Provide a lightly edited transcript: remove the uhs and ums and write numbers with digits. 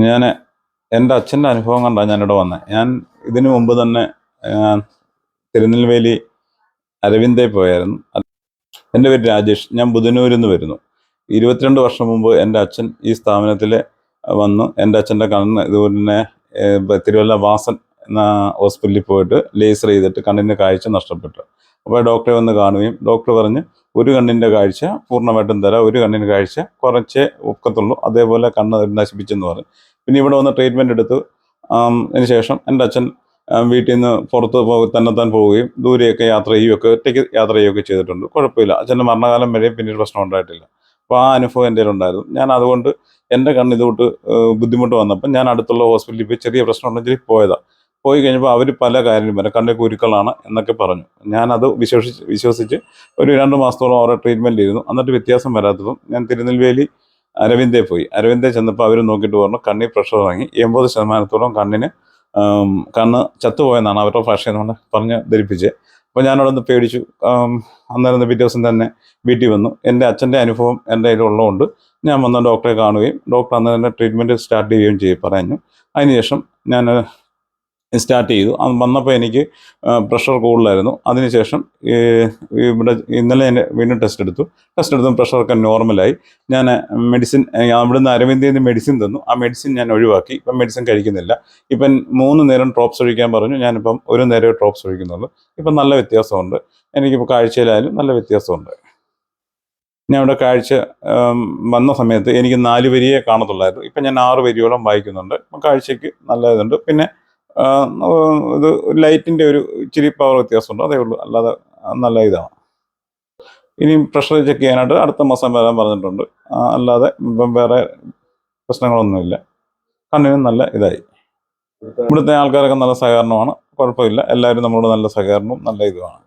ഞാൻ എൻ്റെ അച്ഛൻ്റെ അനുഭവം കൊണ്ടാണ് ഞാനിവിടെ വന്നത്. ഞാൻ ഇതിനു മുമ്പ് തന്നെ തിരുനെൽവേലി അരവിന്ദയിൽ പോയായിരുന്നു. എൻ്റെ പേര് രാജേഷ്. ഞാൻ ബുധനൂരിൽ നിന്ന് വരുന്നു. 22 വർഷം മുമ്പ് എൻ്റെ അച്ഛൻ ഈ സ്ഥാപനത്തിൽ വന്നു. എൻ്റെ അച്ഛൻ്റെ കണ്ണ് ഇതുപോലെ തന്നെ തിരുവല്ല വാസൻ എന്ന ഹോസ്പിറ്റലിൽ പോയിട്ട് ലേസർ ചെയ്തിട്ട് കണ്ണിൻ്റെ കാഴ്ച നഷ്ടപ്പെട്ടു. അപ്പോൾ ഡോക്ടറെ വന്ന് കാണുകയും ഡോക്ടർ പറഞ്ഞ് ഒരു കണ്ണിൻ്റെ കാഴ്ച പൂർണ്ണമായിട്ടും തരാം, ഒരു കണ്ണിൻ്റെ കാഴ്ച കുറച്ചേ ഒക്കത്തുള്ളൂ, അതേപോലെ കണ്ണ് നശിപ്പിച്ചെന്ന് പറഞ്ഞു. പിന്നെ ഇവിടെ വന്ന് ട്രീറ്റ്മെൻറ്റ് എടുത്തു. അതിന് ശേഷം എൻ്റെ അച്ഛൻ വീട്ടിൽ നിന്ന് പുറത്ത് തന്നെത്താൻ പോവുകയും ദൂരെയൊക്കെ യാത്ര ചെയ്യുകയൊക്കെ ഒറ്റയ്ക്ക് യാത്ര ചെയ്യുകയൊക്കെ ചെയ്തിട്ടുണ്ട്. കുഴപ്പമില്ല. അച്ഛൻ്റെ മരണകാലം വരെ പിന്നീട് പ്രശ്നം ഉണ്ടായിട്ടില്ല. അപ്പോൾ ആ അനുഭവം എൻ്റെ ഉണ്ടായിരുന്നു. ഞാൻ അതുകൊണ്ട് എൻ്റെ കണ്ണ് ഇതുകൊണ്ട് ബുദ്ധിമുട്ട് വന്നപ്പോൾ ഞാൻ അടുത്തുള്ള ഹോസ്പിറ്റലിൽ പോയി ചെറിയ പ്രശ്നം ഉണ്ടെങ്കിൽ പോയതാണ്. പോയി കഴിഞ്ഞപ്പോൾ അവർ പല കാര്യങ്ങളും പറഞ്ഞു, കണ്ണിൽ കുരുക്കളാണ് എന്നൊക്കെ പറഞ്ഞു. ഞാനത് വിശ്വസിച്ച് ഒരു 2 മാസത്തോളം അവരെ ട്രീറ്റ്മെൻറ്റ് ചെയ്തു. എന്നിട്ട് വ്യത്യാസം വരാത്തതും ഞാൻ തിരുനെൽവേലി അരവിന്ദയിൽ പോയി. അരവിന്ദയിൽ ചെന്നപ്പോൾ അവർ നോക്കിയിട്ട് പറഞ്ഞു കണ്ണിൽ പ്രഷർ ഇറങ്ങി, 80% കണ്ണിന് കണ്ണ് ചത്തുപോയെന്നാണ് അവരുടെ ഭാഷയിൽ നിന്ന് പറഞ്ഞ് ധരിപ്പിച്ചത്. അപ്പോൾ ഞാനവിടെ നിന്ന് പേടിച്ചു. അന്നേരം പിറ്റേ ദിവസം തന്നെ വീട്ടിൽ വന്നു. എൻ്റെ അച്ഛൻ്റെ അനുഭവം എൻ്റെ കയ്യിലുള്ളതുകൊണ്ട് ഞാൻ വന്ന് ഡോക്ടറെ കാണുകയും ഡോക്ടർ അന്ന് തന്നെ ട്രീറ്റ്മെൻറ്റ് സ്റ്റാർട്ട് ചെയ്യുകയും പറഞ്ഞു. അതിനുശേഷം ഞാൻ സ്റ്റാർട്ട് ചെയ്തു. അത് വന്നപ്പോൾ എനിക്ക് പ്രഷർ കൂടുതലായിരുന്നു. അതിനുശേഷം ഇവിടെ ഇന്നലെ ഞാൻ വീണ്ടും ടെസ്റ്റ് എടുത്തു. പ്രഷറൊക്കെ നോർമലായി. ഞാൻ മെഡിസിൻ അവിടുന്ന് അരവിന്ദയിൽ നിന്ന് മെഡിസിൻ തന്നു. ആ മെഡിസിൻ ഞാൻ ഒഴിവാക്കി. ഇപ്പം മെഡിസിൻ കഴിക്കുന്നില്ല. ഇപ്പം 3 നേരം ഡ്രോപ്സ് ഒഴിക്കാൻ പറഞ്ഞു. ഞാനിപ്പം ഒരു നേരം ഡ്രോപ്സ് ഒഴിക്കുന്നുള്ളൂ. ഇപ്പം നല്ല വ്യത്യാസമുണ്ട്. എനിക്കിപ്പോൾ കാഴ്ചയിലായാലും നല്ല വ്യത്യാസമുണ്ട്. ഞാൻ ഇവിടെ കാഴ്ച വന്ന സമയത്ത് എനിക്ക് 4 വരിയെ കാണത്തുള്ളായിരുന്നു. ഇപ്പം ഞാൻ 6 വരിയോളം വായിക്കുന്നുണ്ട്. അപ്പം കാഴ്ചയ്ക്ക് നല്ല ഇതുണ്ട്. പിന്നെ ഇത് ലൈറ്റിൻ്റെ ഒരു ഇച്ചിരി പവർ വ്യത്യാസമുണ്ട്, അതേ ഉള്ളൂ. അല്ലാതെ നല്ല ഇതാണ്. ഇനിയും പ്രഷർ ചെക്ക് ചെയ്യാനായിട്ട് അടുത്ത മാസം വരാൻ പറഞ്ഞിട്ടുണ്ട്. അല്ലാതെ ഇപ്പം വേറെ പ്രശ്നങ്ങളൊന്നുമില്ല. കണ്ണിനും നല്ല ഇതായി. ഇവിടുത്തെ ആൾക്കാരൊക്കെ നല്ല സഹകരണമാണ്. കുഴപ്പമില്ല. എല്ലാവരും നമ്മളോട് നല്ല സഹകരണവും നല്ല ഇതുമാണ്.